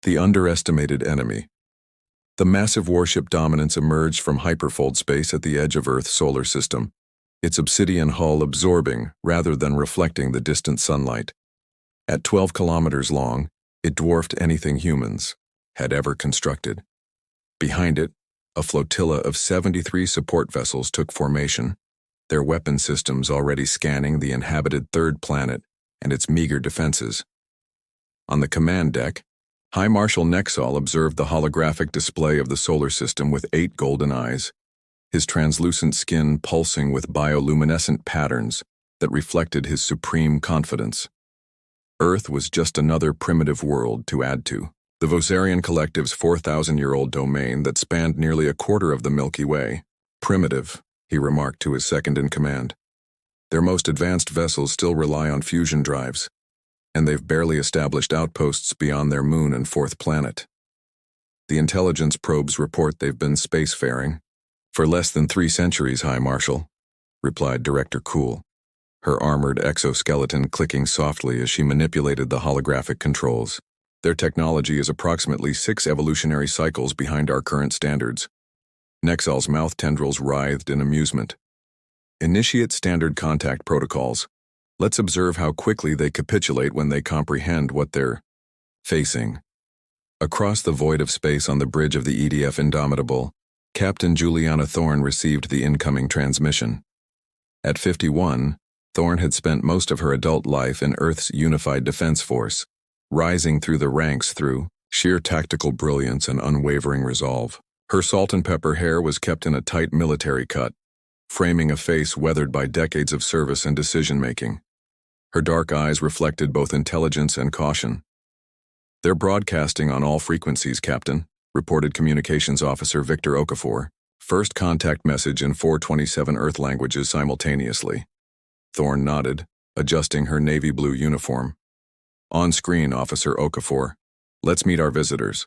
The underestimated enemy. The massive warship dominance emerged from hyperfold space at the edge of Earth's solar system, its obsidian hull absorbing rather than reflecting the distant sunlight. At 12 kilometers long, it dwarfed anything humans had ever constructed. Behind it, a flotilla of 73 support vessels took formation, their weapon systems already scanning the inhabited third planet and its meager defenses. On the command deck, High Marshal Nexal observed the holographic display of the solar system with 8 golden eyes, his translucent skin pulsing with bioluminescent patterns that reflected his supreme confidence. Earth was just another primitive world to add to. The Vosarian Collective's 4,000-year-old domain that spanned nearly a quarter of the Milky Way. Primitive, he remarked to his second-in-command. Their most advanced vessels still rely on fusion drives, and they've barely established outposts beyond their moon and fourth planet. The intelligence probes report they've been spacefaring for less than 3 centuries, High Marshal, replied Director Cool, her armored exoskeleton clicking softly as she manipulated the holographic controls. Their technology is approximately 6 evolutionary cycles behind our current standards. Nexal's mouth tendrils writhed in amusement. Initiate standard contact protocols. Let's observe how quickly they capitulate when they comprehend what they're facing. Across the void of space on the bridge of the EDF Indomitable, Captain Juliana Thorne received the incoming transmission. At 51, Thorne had spent most of her adult life in Earth's Unified Defense Force, rising through the ranks through sheer tactical brilliance and unwavering resolve. Her salt and pepper hair was kept in a tight military cut, framing a face weathered by decades of service and decision-making. Her dark eyes reflected both intelligence and caution. "They're broadcasting on all frequencies, Captain," reported Communications Officer Victor Okafor. "First contact message in 427 Earth languages simultaneously." Thorne nodded, adjusting her navy blue uniform. "On screen, Officer Okafor. Let's meet our visitors."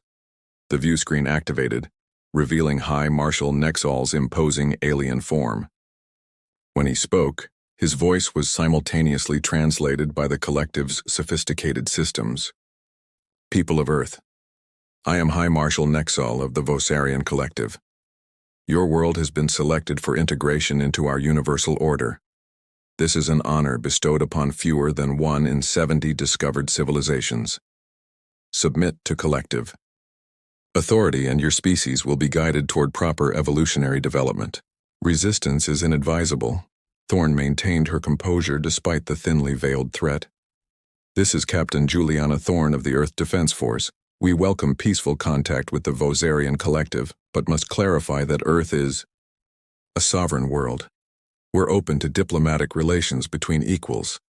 The view screen activated, revealing High Marshal Nexal's imposing alien form. When he spoke, his voice was simultaneously translated by the Collective's sophisticated systems. "People of Earth, I am High Marshal Nexal of the Vosarian Collective. Your world has been selected for integration into our universal order. This is an honor bestowed upon fewer than 1 in 70 discovered civilizations. Submit to Collective. Authority and your species will be guided toward proper evolutionary development. Resistance is inadvisable." Thorne maintained her composure despite the thinly veiled threat. "This is Captain Juliana Thorne of the Earth Defense Force. We welcome peaceful contact with the Vosarian Collective, but must clarify that Earth is a sovereign world. We're open to diplomatic relations between equals."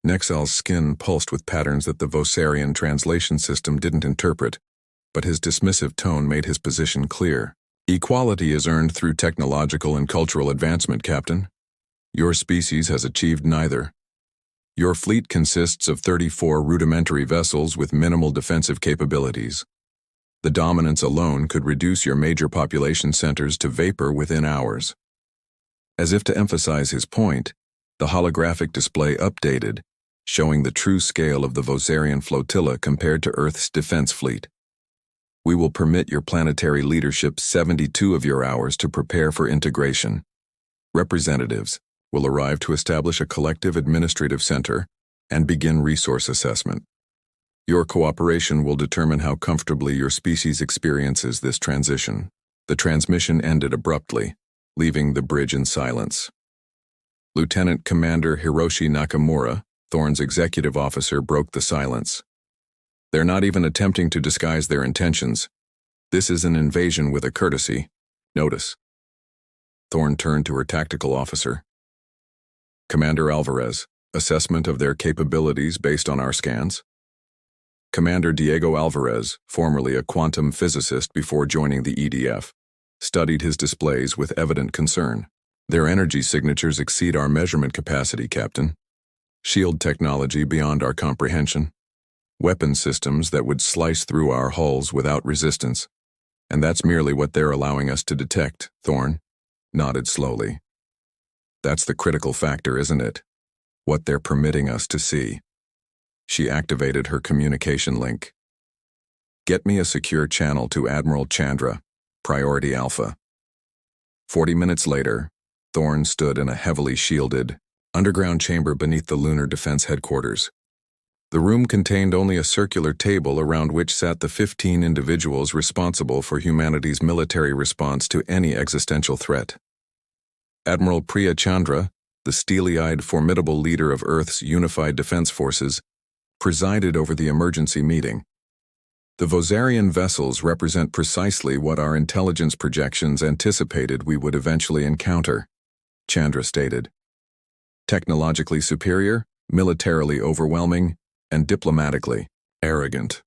Nexal's skin pulsed with patterns that the Vosarian translation system didn't interpret, but his dismissive tone made his position clear. "Equality is earned through technological and cultural advancement, Captain. Your species has achieved neither. Your fleet consists of 34 rudimentary vessels with minimal defensive capabilities. The dominance alone could reduce your major population centers to vapor within hours." As if to emphasize his point, the holographic display updated, showing the true scale of the Vosarian flotilla compared to Earth's defense fleet. "We will permit your planetary leadership 72 of your hours to prepare for integration. Representatives will arrive to establish a collective administrative center and begin resource assessment. Your cooperation will determine how comfortably your species experiences this transition." The transmission ended abruptly, leaving the bridge in silence. Lieutenant Commander Hiroshi Nakamura, Thorne's executive officer, broke the silence. "They're not even attempting to disguise their intentions. This is an invasion with a courtesy. Notice." Thorne turned to her tactical officer. "Commander Alvarez, assessment of their capabilities based on our scans." Commander Diego Alvarez, formerly a quantum physicist before joining the EDF, studied his displays with evident concern. "Their energy signatures exceed our measurement capacity, Captain. Shield technology beyond our comprehension. Weapon systems that would slice through our hulls without resistance. And that's merely what they're allowing us to detect," Thorne nodded slowly. "That's the critical factor, isn't it? What they're permitting us to see." She activated her communication link. Get me a secure channel to Admiral Chandra, Priority Alpha. 40 minutes later, Thorne stood in a heavily shielded, underground chamber beneath the Lunar Defense Headquarters. The room contained only a circular table around which sat the 15 individuals responsible for humanity's military response to any existential threat. Admiral Priya Chandra, the steely-eyed, formidable leader of Earth's unified defense forces, presided over the emergency meeting. The Vosarian vessels represent precisely what our intelligence projections anticipated we would eventually encounter, Chandra stated. Technologically superior, militarily overwhelming, and diplomatically arrogant.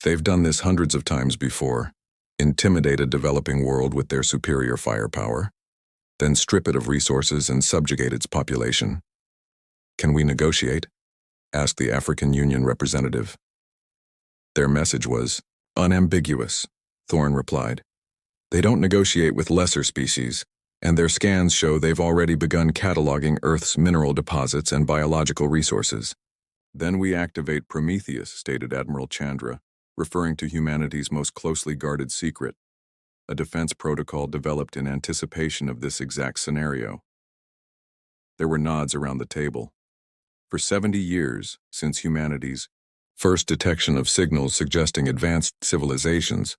They've done this hundreds of times before. Intimidate a developing world with their superior firepower, then strip it of resources and subjugate its population. Can we negotiate? Asked the African Union representative. Their message was unambiguous, Thorne replied. They don't negotiate with lesser species, and their scans show they've already begun cataloging Earth's mineral deposits and biological resources. Then we activate Prometheus, stated Admiral Chandra, referring to humanity's most closely guarded secret, a defense protocol developed in anticipation of this exact scenario. There were nods around the table. For 70 years, since humanity's first detection of signals suggesting advanced civilizations,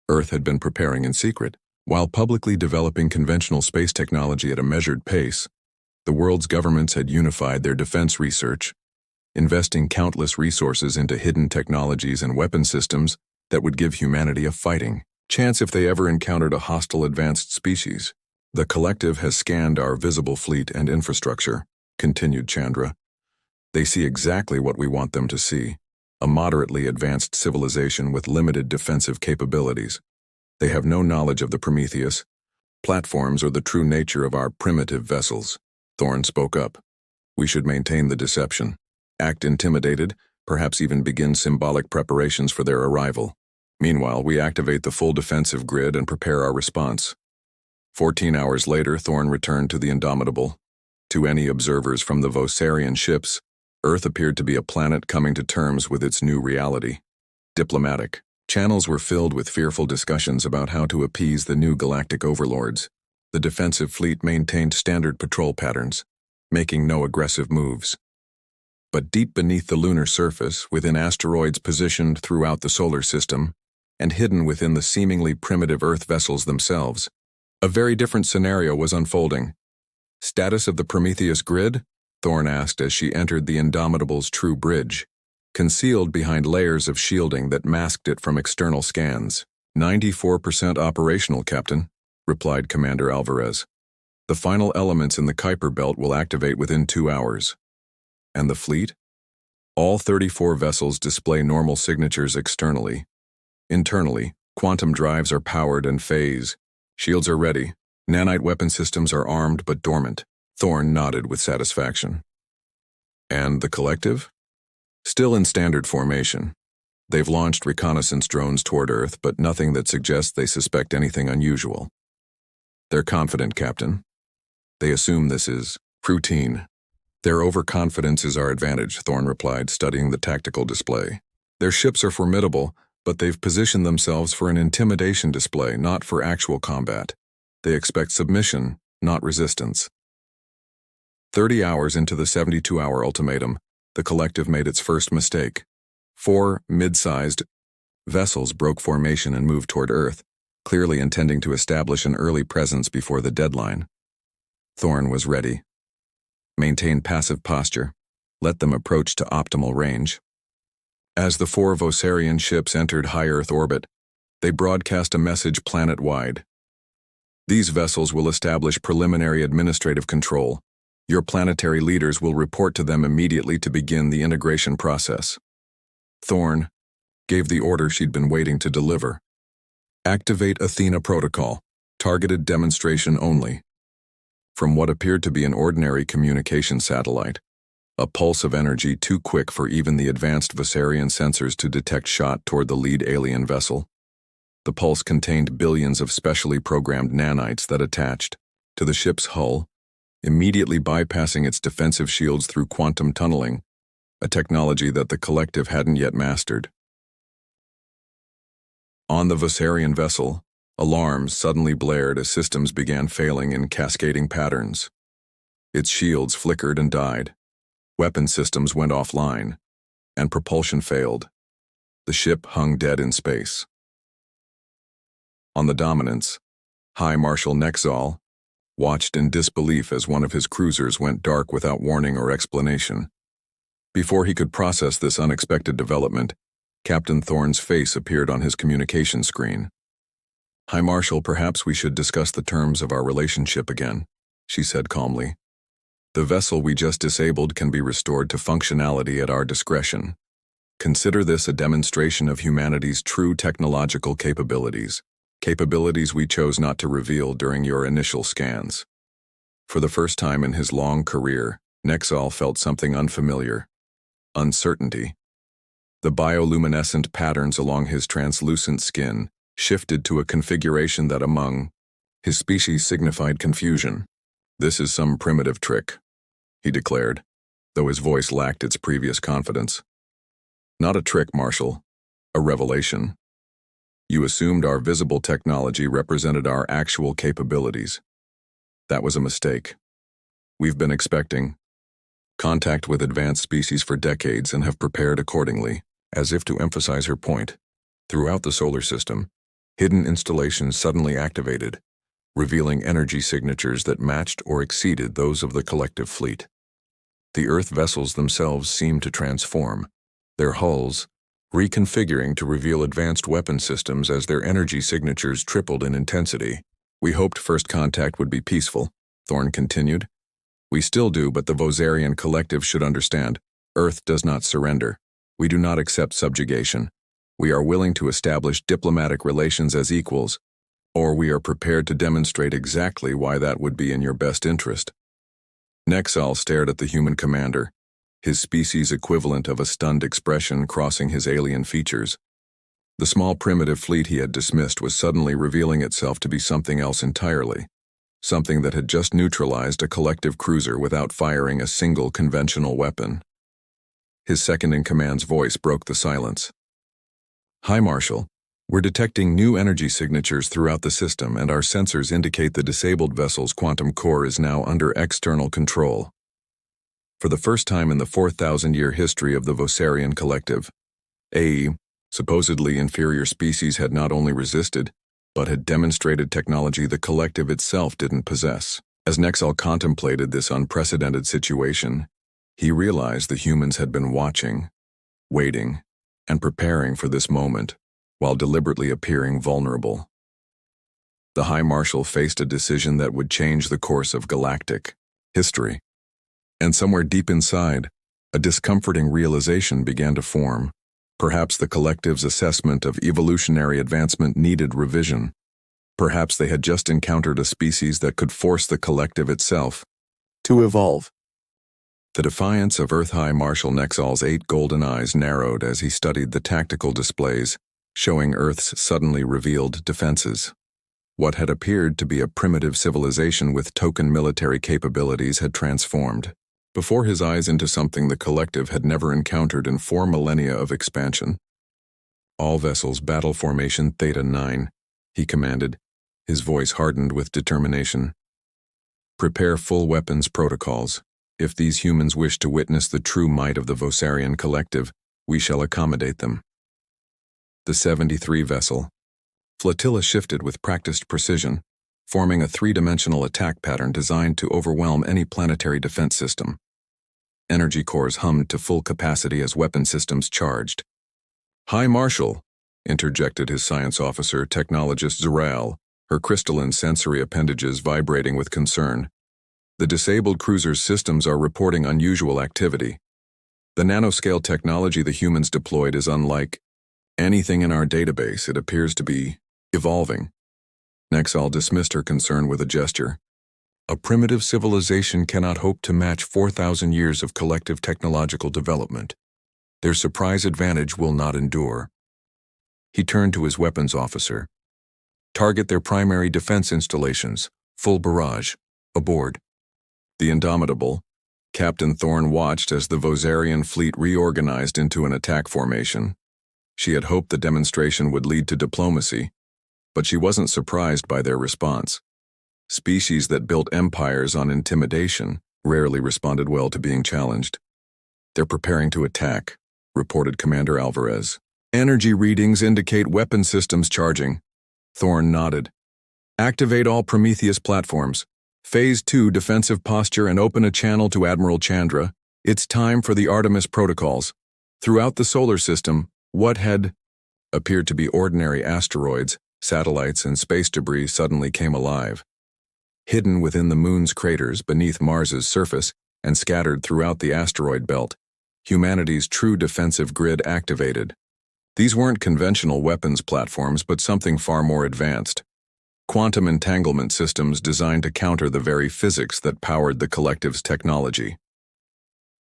Earth had been preparing in secret. While publicly developing conventional space technology at a measured pace, the world's governments had unified their defense research, investing countless resources into hidden technologies and weapon systems that would give humanity a fighting chance if they ever encountered a hostile advanced species. The collective has scanned our visible fleet and infrastructure, continued Chandra. They see exactly what we want them to see, a moderately advanced civilization with limited defensive capabilities. They have no knowledge of the Prometheus platforms or the true nature of our primitive vessels. Thorne spoke up. We should maintain the deception, act intimidated, perhaps even begin symbolic preparations for their arrival. Meanwhile, we activate the full defensive grid and prepare our response. 14 hours later, Thorne returned to the Indomitable. To any observers from the Vosarian ships, Earth appeared to be a planet coming to terms with its new reality. Diplomatic channels were filled with fearful discussions about how to appease the new galactic overlords. The defensive fleet maintained standard patrol patterns, making no aggressive moves. But deep beneath the lunar surface, within asteroids positioned throughout the solar system, and hidden within the seemingly primitive Earth vessels themselves, a very different scenario was unfolding. Status of the Prometheus grid? Thorne asked as she entered the Indomitable's true bridge, concealed behind layers of shielding that masked it from external scans. 94% operational, Captain, replied Commander Alvarez. The final elements in the Kuiper belt will activate within 2 hours. And the fleet? All 34 vessels display normal signatures externally. Internally, quantum drives are powered and phase. Shields are ready. Nanite weapon systems are armed but dormant. Thorne nodded with satisfaction. And the collective? Still in standard formation. They've launched reconnaissance drones toward Earth, but nothing that suggests they suspect anything unusual. They're confident, Captain. They assume this is routine. Their overconfidence is our advantage, Thorne replied, studying the tactical display. Their ships are formidable, but they've positioned themselves for an intimidation display, not for actual combat. They expect submission, not resistance. 30 hours into the 72-hour ultimatum, the collective made its first mistake. 4 mid-sized vessels broke formation and moved toward Earth, clearly intending to establish an early presence before the deadline. Thorne was ready. Maintain passive posture. Let them approach to optimal range. As the 4 Vosarian ships entered high Earth orbit, they broadcast a message planet-wide. These vessels will establish preliminary administrative control. Your planetary leaders will report to them immediately to begin the integration process. Thorne gave the order she'd been waiting to deliver. Activate Athena Protocol. Targeted demonstration only. From what appeared to be an ordinary communication satellite, a pulse of energy too quick for even the advanced Vosarian sensors to detect shot toward the lead alien vessel. The pulse contained billions of specially programmed nanites that attached to the ship's hull, immediately bypassing its defensive shields through quantum tunneling, a technology that the collective hadn't yet mastered. On the Vossarian vessel, alarms suddenly blared as systems began failing in cascading patterns. Its shields flickered and died. Weapon systems went offline, and propulsion failed. The ship hung dead in space. On the Dominance, High Marshal Nexal watched in disbelief as one of his cruisers went dark without warning or explanation. Before he could process this unexpected development, Captain Thorne's face appeared on his communication screen. "High Marshal, perhaps we should discuss the terms of our relationship again," she said calmly. "The vessel we just disabled can be restored to functionality at our discretion. Consider this a demonstration of humanity's true technological capabilities we chose not to reveal during your initial scans." For the first time in his long career, Nexal felt something unfamiliar: uncertainty. The bioluminescent patterns along his translucent skin shifted to a configuration that among his species signified confusion. "This is some primitive trick," he declared, though his voice lacked its previous confidence. "Not a trick, Marshal. A revelation. You assumed our visible technology represented our actual capabilities. That was a mistake. We've been expecting contact with advanced species for decades and have prepared accordingly." As if to emphasize her point, throughout the solar system, hidden installations suddenly activated, revealing energy signatures that matched or exceeded those of the collective fleet. The Earth vessels themselves seemed to transform, their hulls reconfiguring to reveal advanced weapon systems as their energy signatures tripled in intensity. "We hoped first contact would be peaceful," Thorne continued. "We still do, but the Vossarian collective should understand. Earth does not surrender. We do not accept subjugation. We are willing to establish diplomatic relations as equals, or we are prepared to demonstrate exactly why that would be in your best interest." Nexal stared at the human commander, his species equivalent of a stunned expression crossing his alien features. The small primitive fleet he had dismissed was suddenly revealing itself to be something else entirely, something that had just neutralized a collective cruiser without firing a single conventional weapon. His second-in-command's voice broke the silence. "High Marshal, we're detecting new energy signatures throughout the system, and our sensors indicate the disabled vessel's quantum core is now under external control. For the first time in the 4,000-year history of the Vossarian collective, a supposedly inferior species had not only resisted, but had demonstrated technology the collective itself didn't possess." As Nexal contemplated this unprecedented situation, he realized the humans had been watching, waiting, and preparing for this moment, while deliberately appearing vulnerable. The High Marshal faced a decision that would change the course of galactic history. And somewhere deep inside, a discomforting realization began to form. Perhaps the collective's assessment of evolutionary advancement needed revision. Perhaps they had just encountered a species that could force the collective itself to evolve. The defiance of Earth High Marshal Nexal's 8 golden eyes narrowed as he studied the tactical displays, showing Earth's suddenly revealed defenses. What had appeared to be a primitive civilization with token military capabilities had transformed before his eyes into something the collective had never encountered in 4 millennia of expansion. "All vessels battle formation Theta 9, he commanded, his voice hardened with determination. "Prepare full weapons protocols. If these humans wish to witness the true might of the Vossarian collective, we shall accommodate them." The 73 vessel flotilla shifted with practiced precision, forming a 3-dimensional attack pattern designed to overwhelm any planetary defense system. Energy cores hummed to full capacity as weapon systems charged. "High Marshal," interjected his science officer, technologist Zaral, her crystalline sensory appendages vibrating with concern. "The disabled cruiser's systems are reporting unusual activity. The nanoscale technology the humans deployed is unlike anything in our database. It appears to be evolving." Nexal dismissed her concern with a gesture. "A primitive civilization cannot hope to match 4,000 years of collective technological development. Their surprise advantage will not endure." He turned to his weapons officer. "Target their primary defense installations. Full barrage. Aboard." The indomitable Captain Thorne watched as the Vossarian fleet reorganized into an attack formation. She had hoped the demonstration would lead to diplomacy, but she wasn't surprised by their response. Species that built empires on intimidation rarely responded well to being challenged. "They're preparing to attack," reported Commander Alvarez. "Energy readings indicate weapon systems charging." Thorne nodded. "Activate all Prometheus platforms. Phase 2 defensive posture and open a channel to Admiral Chandra. It's time for the Artemis protocols." Throughout the solar system, what had appeared to be ordinary asteroids, satellites, and space debris suddenly came alive. Hidden within the moon's craters beneath Mars's surface and scattered throughout the asteroid belt, humanity's true defensive grid activated. These weren't conventional weapons platforms, but something far more advanced. Quantum entanglement systems designed to counter the very physics that powered the collective's technology.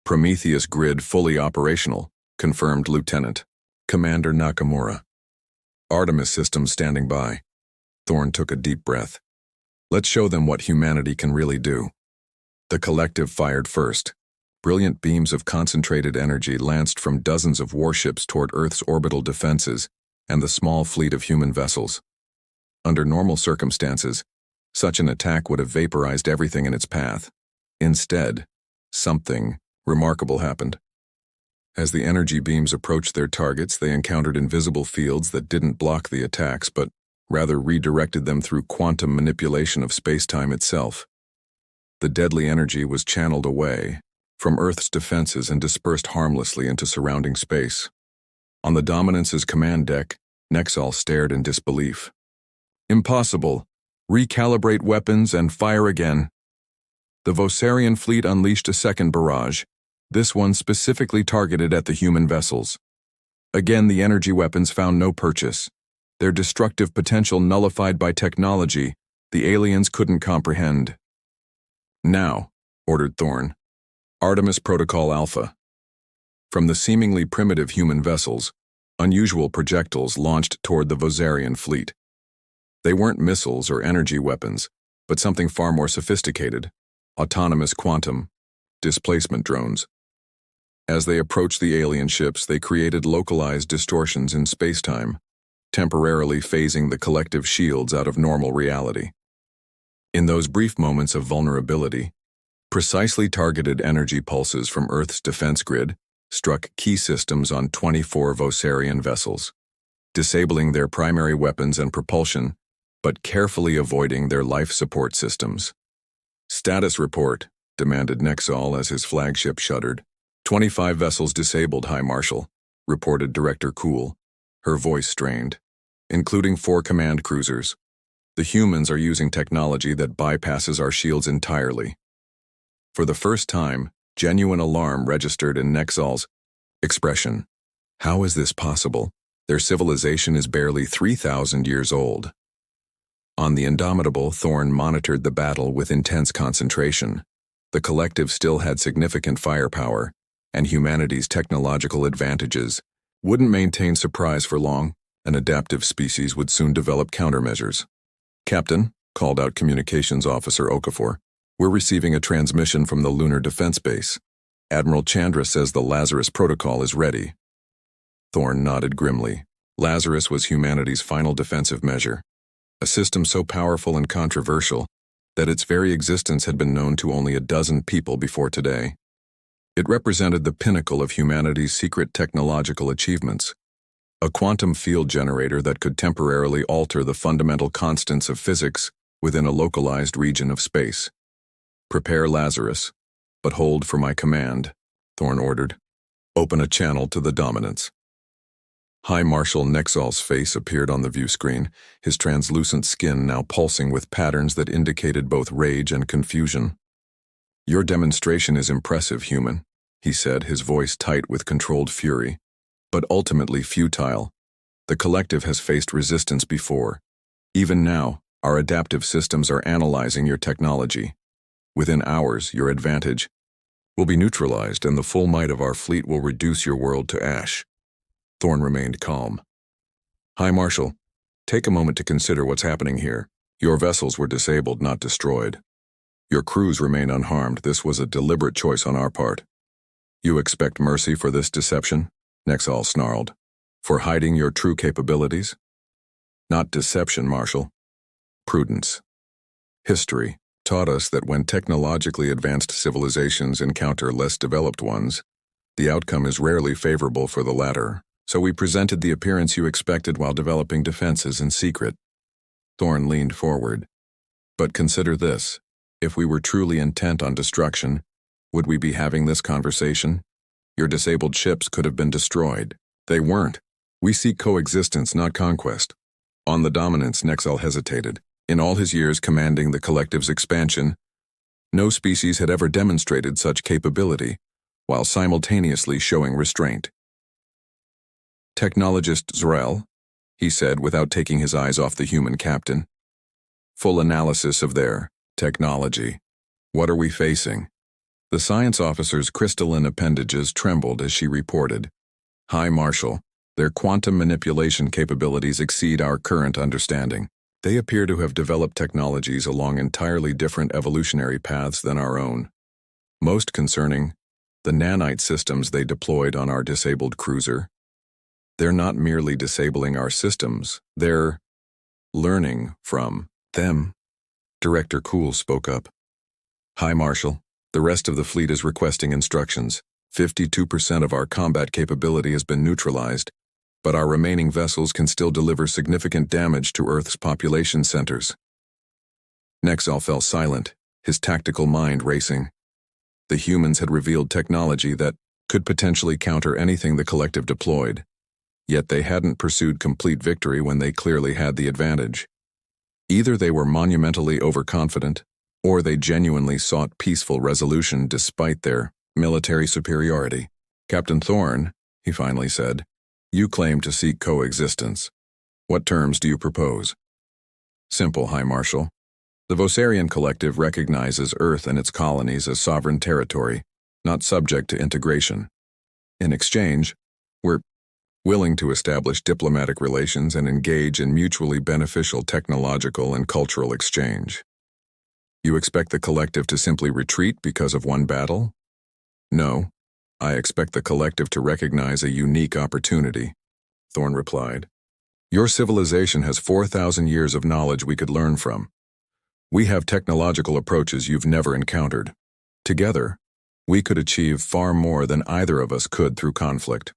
"Prometheus grid fully operational," confirmed Lieutenant Commander Nakamura. "Artemis systems standing by." Thorne took a deep breath. "Let's show them what humanity can really do." The collective fired first. Brilliant beams of concentrated energy lanced from dozens of warships toward Earth's orbital defenses and the small fleet of human vessels. Under normal circumstances, such an attack would have vaporized everything in its path. Instead, something remarkable happened. As the energy beams approached their targets, they encountered invisible fields that didn't block the attacks, but rather redirected them through quantum manipulation of space-time itself. The deadly energy was channeled away from Earth's defenses and dispersed harmlessly into surrounding space. On the Dominance's command deck, Nexal stared in disbelief. "Impossible. Recalibrate weapons and fire again." The Vosarian fleet unleashed a second barrage, this one specifically targeted at the human vessels. Again, the energy weapons found no purchase, their destructive potential nullified by technology the aliens couldn't comprehend. "Now," ordered Thorne. "Artemis Protocol Alpha." From the seemingly primitive human vessels, unusual projectiles launched toward the Vosarian fleet. They weren't missiles or energy weapons, but something far more sophisticated: autonomous quantum displacement drones. As they approached the alien ships, they created localized distortions in spacetime, temporarily phasing the collective shields out of normal reality. In those brief moments of vulnerability, precisely targeted energy pulses from Earth's defense grid struck key systems on 24 Vosarian vessels, disabling their primary weapons and propulsion, but carefully avoiding their life support systems. "Status report," demanded Nexal as his flagship shuddered. 25 vessels disabled, High Marshal," reported Director Cool, her voice strained, "including 4 command cruisers. The humans are using technology that bypasses our shields entirely." For the first time, genuine alarm registered in Nexal's expression. How is this possible? Their civilization is barely 3,000 years old. On the Indomitable, Thorne monitored the battle with intense concentration. The collective still had significant firepower, and humanity's technological advantages wouldn't maintain surprise for long. An adaptive species would soon develop countermeasures. "Captain," called out Communications Officer Okafor, "we're receiving a transmission from the Lunar Defense Base. Admiral Chandra says the Lazarus Protocol is ready." Thorne nodded grimly. Lazarus was humanity's final defensive measure, a system so powerful and controversial that its very existence had been known to only a dozen people before today. It represented the pinnacle of humanity's secret technological achievements, a quantum field generator that could temporarily alter the fundamental constants of physics within a localized region of space. "Prepare Lazarus, but hold for my command," Thorne ordered. "Open a channel to the Dominance." High Marshal Nexal's face appeared on the view screen, his translucent skin now pulsing with patterns that indicated both rage and confusion. "Your demonstration is impressive, human," he said, his voice tight with controlled fury, "but ultimately futile. The collective has faced resistance before. Even now, our adaptive systems are analyzing your technology. Within hours, your advantage will be neutralized, and the full might of our fleet will reduce your world to ash." Thorne remained calm. "High Marshal, take a moment to consider what's happening here. Your vessels were disabled, not destroyed. Your crews remain unharmed. This was a deliberate choice on our part." "You expect mercy for this deception?" Nexal snarled. For hiding your true capabilities? Not deception, Marshal. Prudence. History taught us that when technologically advanced civilizations encounter less developed ones, the outcome is rarely favorable for the latter, so we presented the appearance you expected while developing defenses in secret. Thorn leaned forward. But consider this. If we were truly intent on destruction, would we be having this conversation? Your disabled ships could have been destroyed. They weren't. We seek coexistence, not conquest. On the dominance, Nexel hesitated. In all his years commanding the collective's expansion, no species had ever demonstrated such capability, while simultaneously showing restraint. Technologist Zrel, he said without taking his eyes off the human captain. Full analysis of their technology. What are we facing? The science officer's crystalline appendages trembled as she reported. High Marshal, their quantum manipulation capabilities exceed our current understanding. They appear to have developed technologies along entirely different evolutionary paths than our own. Most concerning, the nanite systems they deployed on our disabled cruiser. They're not merely disabling our systems, they're learning from them. Director Cool spoke up. High Marshal, the rest of the fleet is requesting instructions. 52% of our combat capability has been neutralized, but our remaining vessels can still deliver significant damage to Earth's population centers. Nexel fell silent, his tactical mind racing. The humans had revealed technology that could potentially counter anything the collective deployed, yet they hadn't pursued complete victory when they clearly had the advantage. Either they were monumentally overconfident, or they genuinely sought peaceful resolution despite their military superiority. Captain Thorn, he finally said, you claim to seek coexistence. What terms do you propose? Simple, High Marshal. The Vosarian Collective recognizes Earth and its colonies as sovereign territory, not subject to integration. In exchange, we're willing to establish diplomatic relations and engage in mutually beneficial technological and cultural exchange. You expect the Collective to simply retreat because of one battle? No. I expect the Collective to recognize a unique opportunity, Thorn replied. Your civilization has 4,000 years of knowledge we could learn from. We have technological approaches you've never encountered. Together, we could achieve far more than either of us could through conflict.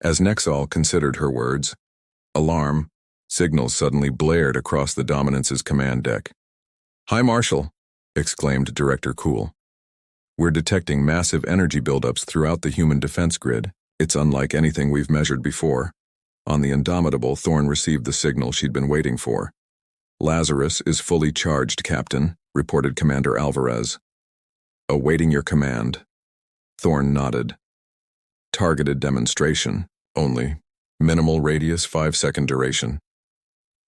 As Nexal considered her words, alarm signals suddenly blared across the Dominance's command deck. High Marshal, exclaimed Director Cool. We're detecting massive energy buildups throughout the human defense grid. It's unlike anything we've measured before. On the Indomitable, Thorn received the signal she'd been waiting for. Lazarus is fully charged, Captain, reported Commander Alvarez. Awaiting your command. Thorn nodded. Targeted demonstration, only. Minimal radius, 5-second duration.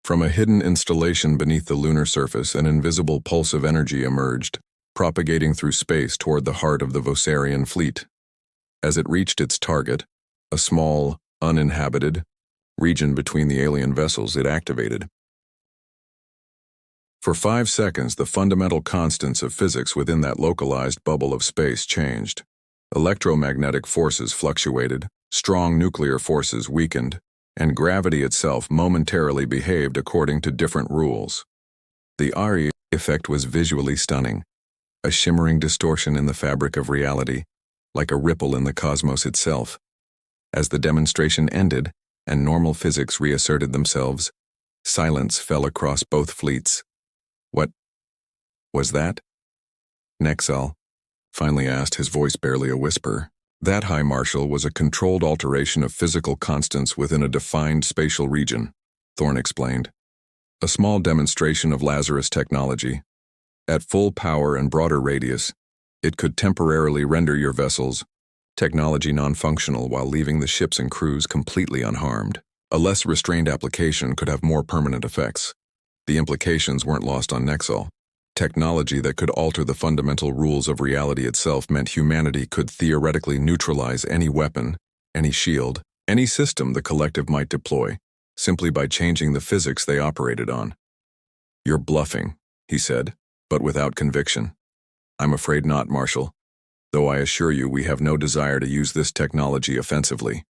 From a hidden installation beneath the lunar surface, an invisible pulse of energy emerged, propagating through space toward the heart of the Vosarian fleet. As it reached its target, a small, uninhabited region between the alien vessels, it activated. For 5 seconds, the fundamental constants of physics within that localized bubble of space changed. Electromagnetic forces fluctuated, strong nuclear forces weakened, and gravity itself momentarily behaved according to different rules. The Ari effect was visually stunning. A shimmering distortion in the fabric of reality, like a ripple in the cosmos itself. As the demonstration ended and normal physics reasserted themselves, silence fell across both fleets. What was that? Nexal finally asked, his voice barely a whisper. That, High Marshal, was a controlled alteration of physical constants within a defined spatial region, Thorn explained. A small demonstration of Lazarus technology. At full power and broader radius, it could temporarily render your vessels' technology non-functional while leaving the ships and crews completely unharmed. A less restrained application could have more permanent effects. The implications weren't lost on Nexal. Technology that could alter the fundamental rules of reality itself meant humanity could theoretically neutralize any weapon, any shield, any system the collective might deploy, simply by changing the physics they operated on. You're bluffing, he said, but without conviction. I'm afraid not, Marshal, though I assure you we have no desire to use this technology offensively.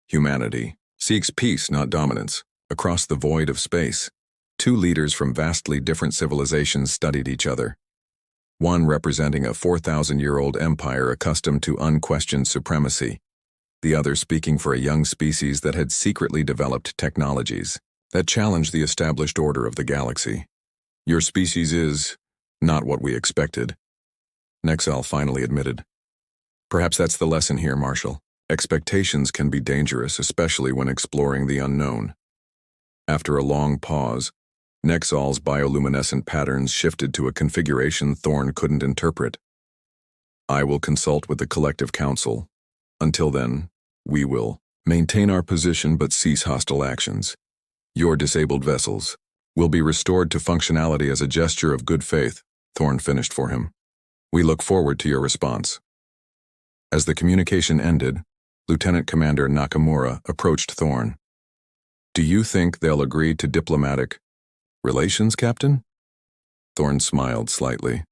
Humanity, seeks peace, not dominance. Across the void of space, two leaders from vastly different civilizations studied each other. One representing a 4,000-year-old empire accustomed to unquestioned supremacy, the other speaking for a young species that had secretly developed technologies that challenged the established order of the galaxy. Your species is not what we expected, Nexal finally admitted. Perhaps that's the lesson here, Marshall. Expectations can be dangerous, especially when exploring the unknown. After a long pause, Nexal's bioluminescent patterns shifted to a configuration Thorn couldn't interpret. I will consult with the Collective Council. Until then, we will maintain our position but cease hostile actions. Your disabled vessels will be restored to functionality as a gesture of good faith, Thorn finished for him. We look forward to your response. As the communication ended, Lieutenant Commander Nakamura approached Thorn. Do you think they'll agree to diplomatic relations, Captain? Thorn smiled slightly.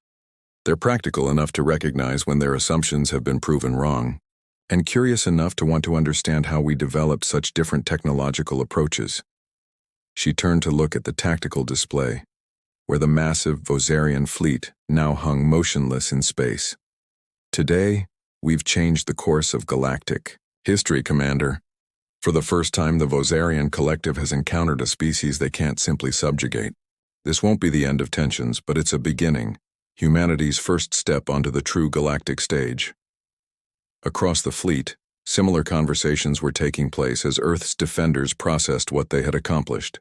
They're practical enough to recognize when their assumptions have been proven wrong, and curious enough to want to understand how we developed such different technological approaches. She turned to look at the tactical display, where the massive Vosarian fleet now hung motionless in space. Today, we've changed the course of galactic history, Commander. For the first time, the Vosarian Collective has encountered a species they can't simply subjugate. This won't be the end of tensions, but it's a beginning, humanity's first step onto the true galactic stage. Across the fleet, similar conversations were taking place as Earth's defenders processed what they had accomplished.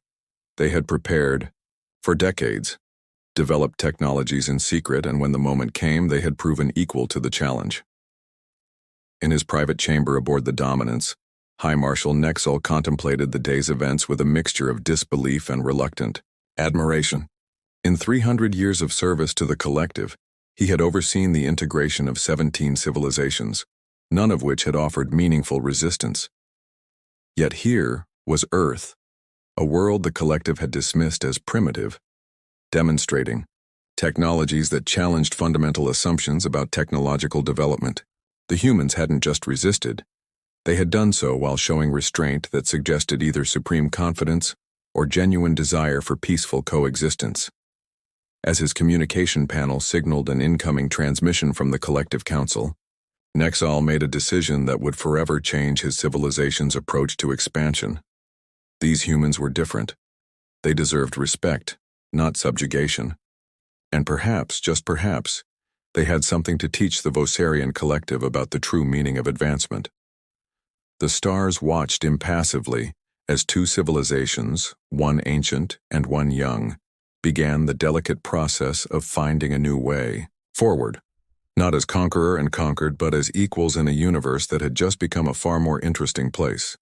They had prepared, for decades, developed technologies in secret, and when the moment came, they had proven equal to the challenge. In his private chamber aboard the Dominance, High Marshal Nexal contemplated the day's events with a mixture of disbelief and reluctant admiration. In 300 years of service to the Collective, he had overseen the integration of 17 civilizations, none of which had offered meaningful resistance. Yet here was Earth, a world the Collective had dismissed as primitive, demonstrating technologies that challenged fundamental assumptions about technological development. The humans hadn't just resisted. They had done so while showing restraint that suggested either supreme confidence or genuine desire for peaceful coexistence. As his communication panel signaled an incoming transmission from the Collective Council, Nexal made a decision that would forever change his civilization's approach to expansion. These humans were different. They deserved respect, not subjugation. And perhaps, just perhaps, they had something to teach the Vosarian Collective about the true meaning of advancement. The stars watched impassively as two civilizations, one ancient and one young, began the delicate process of finding a new way forward, not as conqueror and conquered, but as equals in a universe that had just become a far more interesting place.